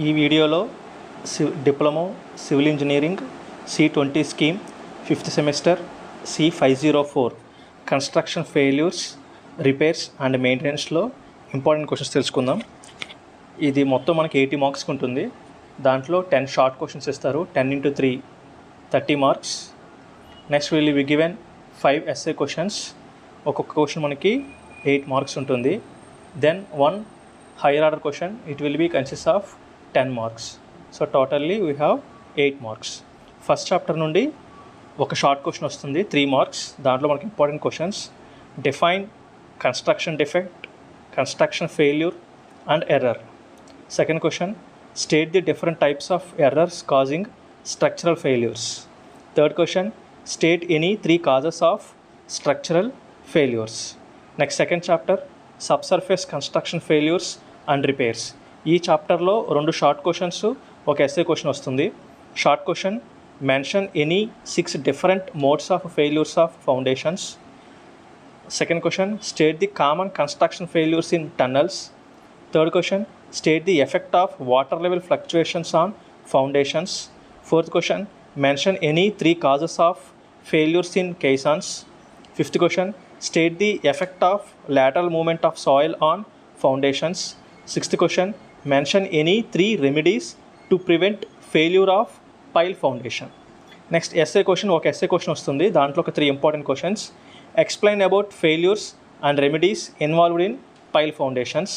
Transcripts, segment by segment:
ఈ వీడియోలో diploma civil engineering C-20 scheme 5th semester C-504 construction failures repairs and మెయింటెనెన్స్లో important questions తెలుసుకుందాం. ఇది మొత్తం మనకి 80 మార్క్స్కి ఉంటుంది. దాంట్లో 10 షార్ట్ క్వశ్చన్స్ ఇస్తారు. 10 into 3 30 marks. Next will be given 5 essay questions. ఒక్కొక్క క్వశ్చన్ మనకి 8 మార్క్స్ ఉంటుంది. Then 1 higher order question, it will be consist of 10 marks. So totally we have 8 marks. First chapter నుండి ఒక షార్ట్ క్వశ్చన్ వస్తుంది 3 marks. దాంట్లో మనకి important questions define construction defect, construction failure and error. Second question state the different types of errors causing structural failures. Third question state any 3 causes of structural failures. Next second chapter subsurface construction failures and repairs. ఈ చాప్టర్లో 2 short questions, ఒక SA question వస్తుంది. Short question mention any 6 different modes of failures of foundations. Second question state the common construction failures in tunnels. Third question state the effect of water level fluctuations on foundations. Fourth question mention any 3 causes of failures in caissons. Fifth question state the effect of lateral movement of soil on foundations. Sixth question mention any 3 remedies to prevent failure of pile foundation. Next essay question, ఒక essay question వస్తుంది. దాంట్లో ఒక 3 important questions. Explain about failures and remedies involved in pile foundations.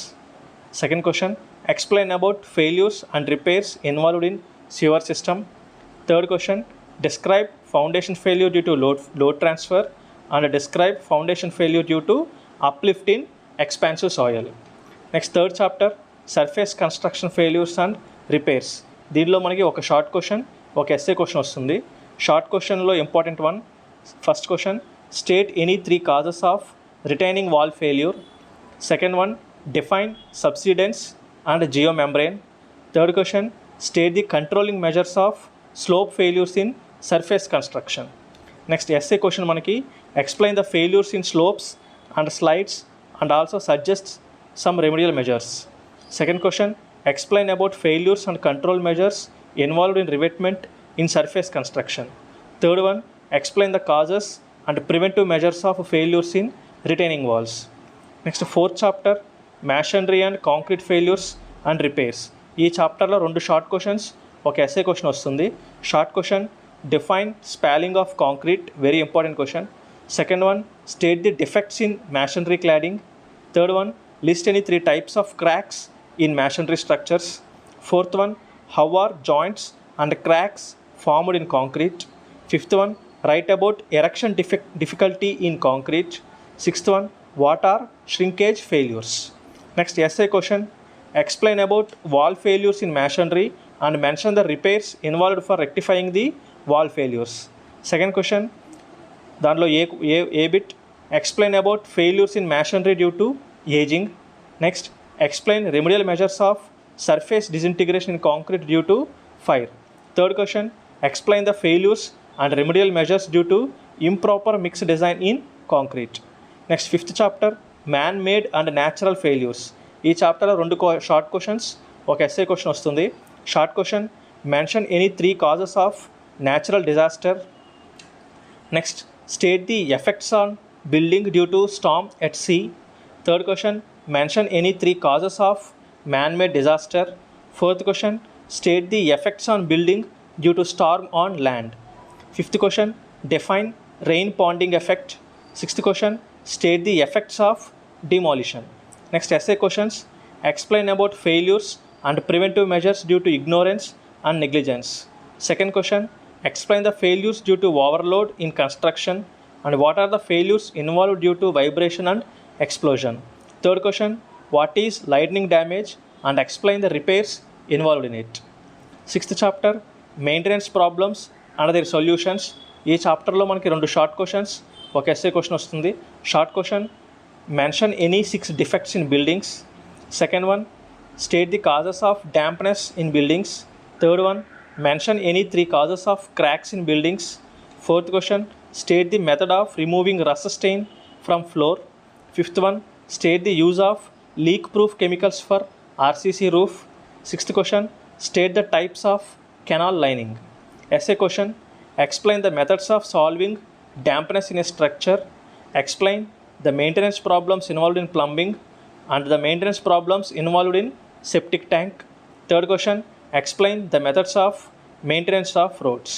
Second question explain about failures and repairs involved in sewer system. Third question describe foundation failure due to load transfer and describe foundation failure due to uplift in expansive soil. Next third chapter surface construction failures and repairs. దీనిలో మనకి ఒక short question, ఒక SA question వస్తుంది. Short క్వశ్చన్లో important one. First question state any 3 causes of retaining wall failure. Second one define subsidence and geomembrane. Third question state the controlling measures of slope failures in surface construction. Next SA question మనకి explain the failures in slopes and slides and also suggest some remedial measures. Second question explain about failures and control measures involved in revetment in surface construction. Third one explain the causes and preventive measures of failures in retaining walls. Next fourth chapter masonry and concrete failures and repairs. ఈ చాప్టర్లో 2 short questions, ఒక SA question వస్తుంది. Short question define spalling of concrete, very important question. Second one state the defects in masonry cladding. Third one list any 3 types of cracks in masonry structures. Fourth one how are joints and cracks formed in concrete. Fifth one write about erection difficulty in concrete. Sixth one what are shrinkage failures. Next essay question explain about wall failures in masonry and mention the repairs involved for rectifying the wall failures. Second question దాంట్లో a bit explain about failures in masonry due to ageing. Next explain remedial measures of surface disintegration in concrete due to fire. Third question explain the failures and remedial measures due to improper mix design in concrete. Next fifth chapter man made and natural failures. ఈ చాప్టర్లో 2 short questions, ఒక SA question వస్తుంది. Short question mention any 3 causes of natural disaster. Next state the effects on building due to storm at sea. Third question mention any 3 causes of man-made disaster. Fourth question state the effects on building due to storm on land. Fifth question define rain ponding effect. Sixth question state the effects of demolition. Next essay questions explain about failures and preventive measures due to ignorance and negligence. Second question explain the failures due to overload in construction and what are the failures involved due to vibration and explosion. Third question what is lightning damage and explain the repairs involved in it. Sixth chapter maintenance problems and their solutions. ఈ చాప్టర్లో మనకి 2 short questions, ఒక SA question వస్తుంది. Short question mention any 6 defects in buildings. Second one state the causes of dampness in buildings. Third one mention any 3 causes of cracks in buildings. Fourth question state the method of removing rust stain from floor. Fifth one state the use of leak proof chemicals for RCC roof. Sixth question State the types of canal lining. Essay question, explain the methods of solving dampness in a structure. Explain the maintenance problems involved in plumbing and the maintenance problems involved in septic tank. Third question, explain the methods of maintenance of roads.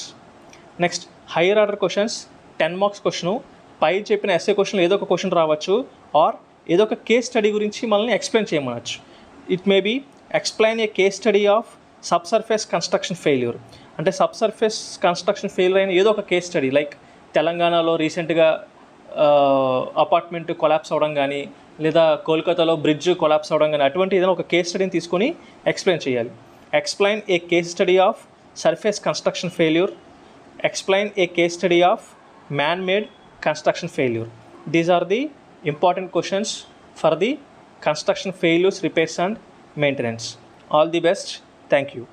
Next higher order questions 10 marks question పై చెప్పిన SA క్వశ్చన్లో ఏదో ఒక question రావచ్చు are ఏదో ఒక case study గురించి మనల్ని ఎక్స్ప్లెయిన్ చేయమనవచ్చు. It may be explain a case study of subsurface construction failure. అంటే సబ్సర్ఫేస్ కన్స్ట్రక్షన్ ఫెయిల్యూర్ అయిన ఏదో ఒక కేస్ స్టడీ, లైక్ తెలంగాణలో రీసెంట్గా అపార్ట్మెంట్ కొలాప్స్ అవ్వడం కానీ, లేదా కోల్కతాలో బ్రిడ్జ్ కొలాప్స్ అవ్వడం కానీ, అటువంటి ఏదైనా ఒక కేస్ స్టడీని తీసుకొని ఎక్స్ప్లెయిన్ చేయాలి. Explain a case study of surface construction failure. Explain a case study of man-made construction failure. These are the important questions for the construction failures, repairs and maintenance. All the best. Thank you.